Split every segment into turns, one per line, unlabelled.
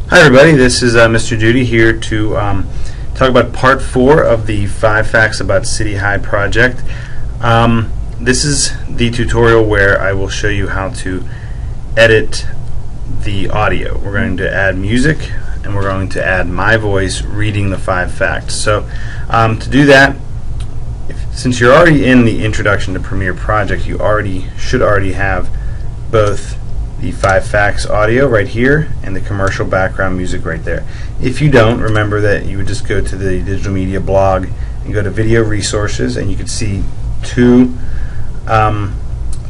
Hi everybody, this is Mr. Duty here to talk about part 4 of the 5 Facts About City High project. This is the tutorial where I will show you how to edit the audio. We're going to add music and we're going to add my voice reading the 5 facts. So to do that, since you're already in the Introduction to Premiere project, you should already have both the 5 facts audio right here and the commercial background music right there. If you don't, remember that you would just go to the digital media blog and go to video resources, and you can see two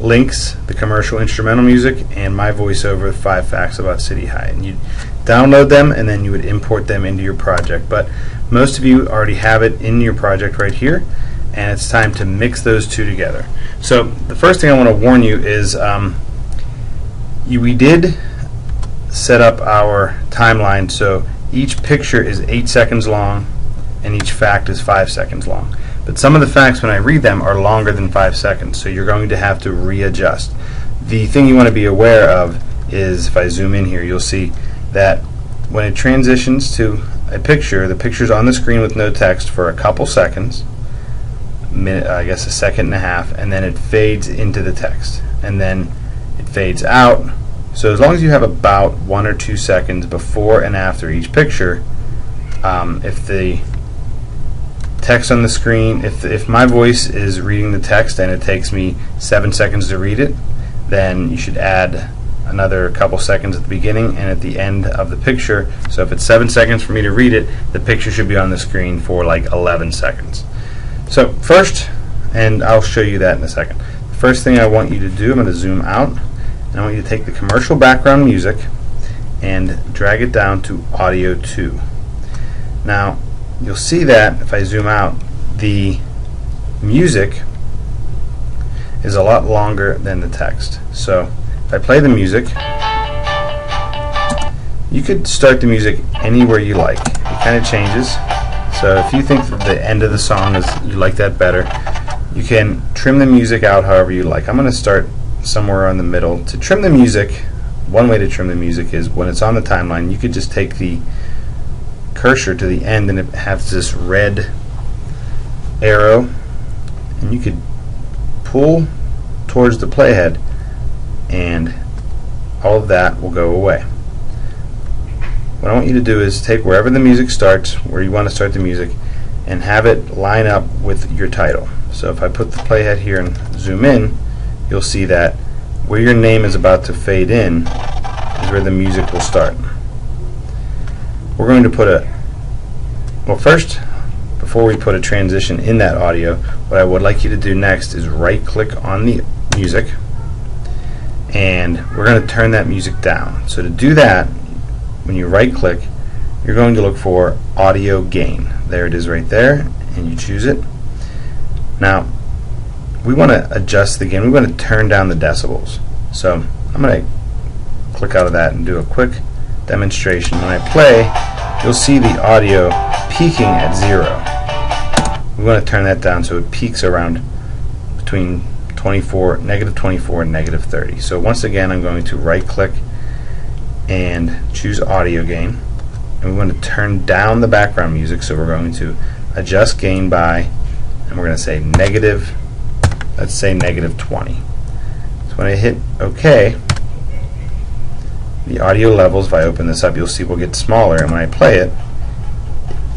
links: the commercial instrumental music and my voiceover, 5 Facts About City High. And you download them and then you would import them into your project. But most of you already have it in your project right here, and it's time to mix those two together. So the first thing I want to warn you is we did set up our timeline so each picture is 8 seconds long and each fact is 5 seconds long. But some of the facts, when I read them, are longer than 5 seconds, so you're going to have to readjust. The thing you want to be aware of is, if I zoom in here, you'll see that when it transitions to a picture, the picture's on the screen with no text for a couple seconds, I guess a second and a half, and then it fades into the text, and then it fades out. So as long as you have about 1 or 2 seconds before and after each picture, if the text on the screen, if my voice is reading the text and it takes me 7 seconds to read it, then you should add another couple seconds at the beginning and at the end of the picture. So if it's 7 seconds for me to read it, the picture should be on the screen for like 11 seconds. So first, and I'll show you that in a second, the first thing I want you to do, I'm going to zoom out, and I want you to take the commercial background music and drag it down to audio 2. Now you'll see that if I zoom out, the music is a lot longer than the text. So if I play the music, you could start the music anywhere you like. It kind of changes. So if you think that the end of the song you like that better, you can trim the music out however you like. I'm going to start somewhere in the middle. To trim the music, one way to trim the music is when it's on the timeline, you could just take the cursor to the end and it has this red arrow, and you could pull towards the playhead and all of that will go away. What I want you to do is take wherever the music starts, where you want to start the music, and have it line up with your title. So if I put the playhead here and zoom in, you'll see that where your name is about to fade in is where the music will start. We're going to put first, before we put a transition in that audio, what I would like you to do next is right click on the music, and we're going to turn that music down. So to do that, when you right click, you're going to look for audio gain. There it is right there, and you choose it. Now we want to adjust the gain. We want to turn down the decibels. So I'm going to click out of that and do a quick demonstration. When I play, you'll see the audio peaking at 0. We want to turn that down so it peaks around between -24 and -30. So once again, I'm going to right click and choose audio gain, and we want to turn down the background music, so we're going to adjust gain by, and we're going to say negative, let's say -20. So when I hit OK, the audio levels, if I open this up, you'll see will get smaller, and when I play it,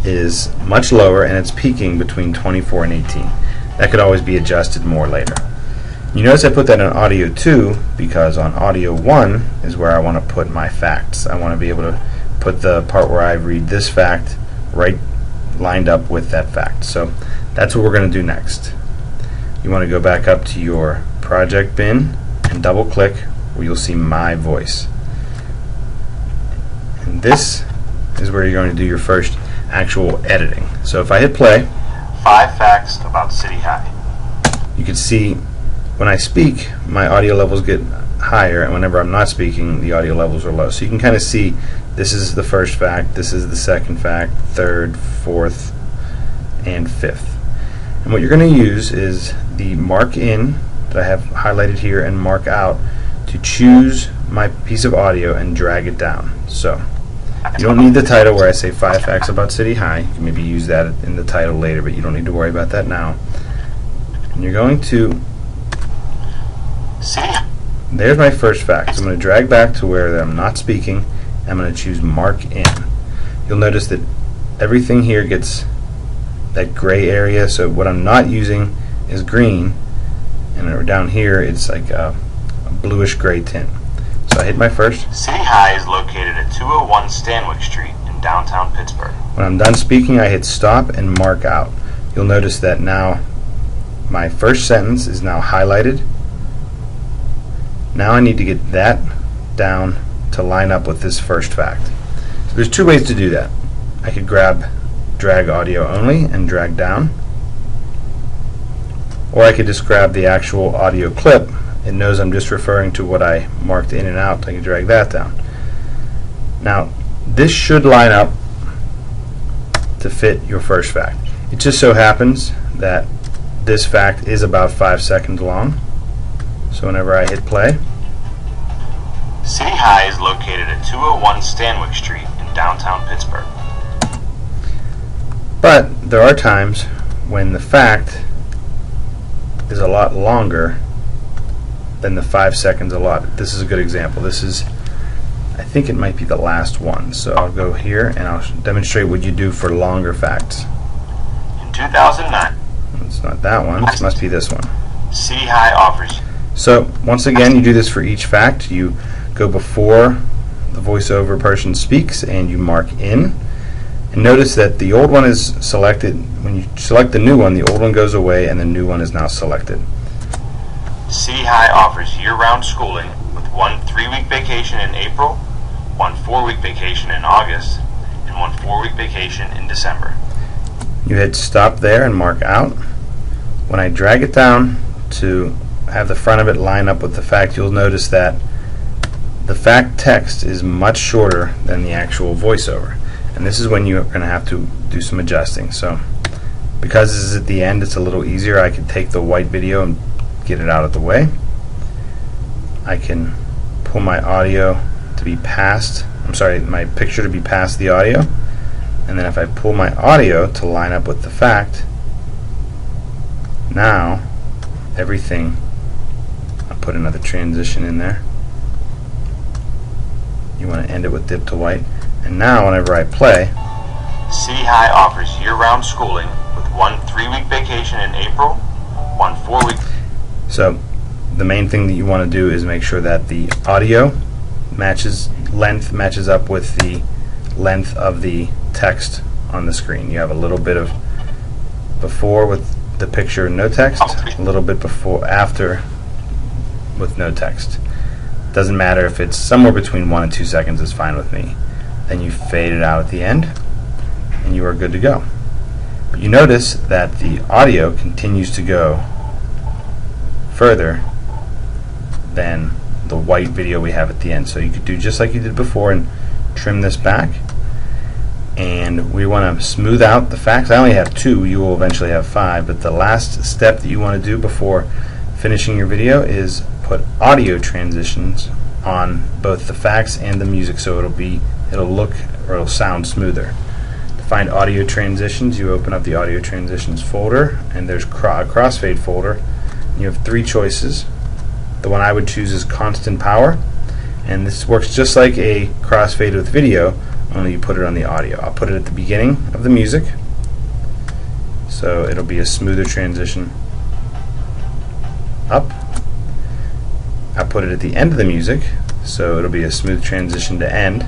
it is much lower and it's peaking between 24 and 18. That could always be adjusted more later. You notice I put that on audio 2 because on audio 1 is where I want to put my facts. I want to be able to put the part where I read this fact right lined up with that fact. So that's what we're going to do next. You want to go back up to your project bin and double click where you'll see my voice. And this is where you're going to do your first actual editing. So if I hit play, 5 Facts About City High, you can see when I speak, my audio levels get higher, and whenever I'm not speaking, the audio levels are low. So you can kind of see this is the first fact, this is the second fact, third, fourth, and fifth. And what you're going to use is the mark in that I have highlighted here and mark out to choose my piece of audio and drag it down. So You don't need the title where I say 5 facts about City High. You can maybe use that in the title later, but you don't need to worry about that now. And you're going to... There's my first fact. So I'm going to drag back to where I'm not speaking. I'm going to choose Mark In. You'll notice that everything here gets that gray area, so what I'm not using is green, and down here it's like a bluish gray tint. So I hit my first.
City High is located at 201 Stanwick Street in downtown Pittsburgh.
When I'm done speaking, I hit stop and mark out. You'll notice that now my first sentence is now highlighted. Now I need to get that down to line up with this first fact. So there's 2 ways to do that. I could drag audio only and drag down, or I could just grab the actual audio clip. It knows I'm just referring to what I marked in and out. I can drag that down. Now this should line up to fit your first fact. It just so happens that this fact is about 5 seconds long. So whenever I hit play,
City High is located at 201 Stanwick Street in downtown Pittsburgh.
But there are times when the fact is a lot longer than the 5 seconds allotted. This is a good example. This is, I think it might be the last one. So I'll go here and I'll demonstrate what you do for longer facts.
In 2009,
it's not that one. This must be this one.
City High offers.
So once again, you do this for each fact. You go before the voiceover person speaks and you mark in. And notice that the old one is selected. When you select the new one, the old one goes away and the new one is now selected.
City High offers year-round schooling with 1 3-week vacation in April, 1 4-week vacation in August, and 1 4-week vacation in December.
You hit stop there and mark out. When I drag it down to have the front of it line up with the fact, you'll notice that the fact text is much shorter than the actual voiceover. And this is when you're going to have to do some adjusting. So because this is at the end, it's a little easier. I can take the white video and get it out of the way. I can pull my audio to be past, my picture to be past the audio. And then if I pull my audio to line up with the fact, now everything, I'll put another transition in there. You want to end it with dip to white. And now whenever I play,
City High offers year-round schooling with 1 3-week vacation in April, 1 4-week.
So the main thing that you want to do is make sure that the audio length matches up with the length of the text on the screen. You have a little bit of before with the picture and no text, a little bit before after with no text. Doesn't matter if it's somewhere between 1 and 2 seconds is fine with me. Then you fade it out at the end and you are good to go. But you notice that the audio continues to go further than the white video we have at the end. So you could do just like you did before and trim this back. And we want to smooth out the facts. I only have 2, you will eventually have 5, but the last step that you want to do before finishing your video is put audio transitions on both the facts and the music, so it'll sound smoother. To find audio transitions, you open up the audio transitions folder, and there's a crossfade folder. You have 3 choices. The one I would choose is constant power, and this works just like a crossfade with video, only you put it on the audio. I'll put it at the beginning of the music, so it'll be a smoother transition up. I put it at the end of the music, so it'll be a smooth transition to end.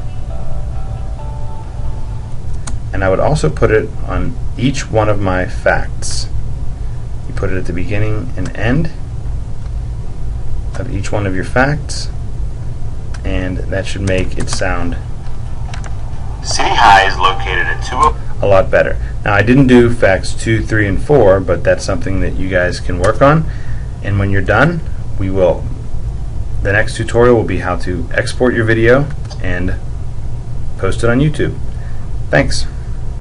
And I would also put it on each one of my facts. You put it at the beginning and end of each one of your facts, and that should make it sound
City High is located at 2.
a lot better. Now I didn't do facts 2, 3, and 4, but that's something that you guys can work on. And when you're done, the next tutorial will be how to export your video and post it on YouTube. Thanks.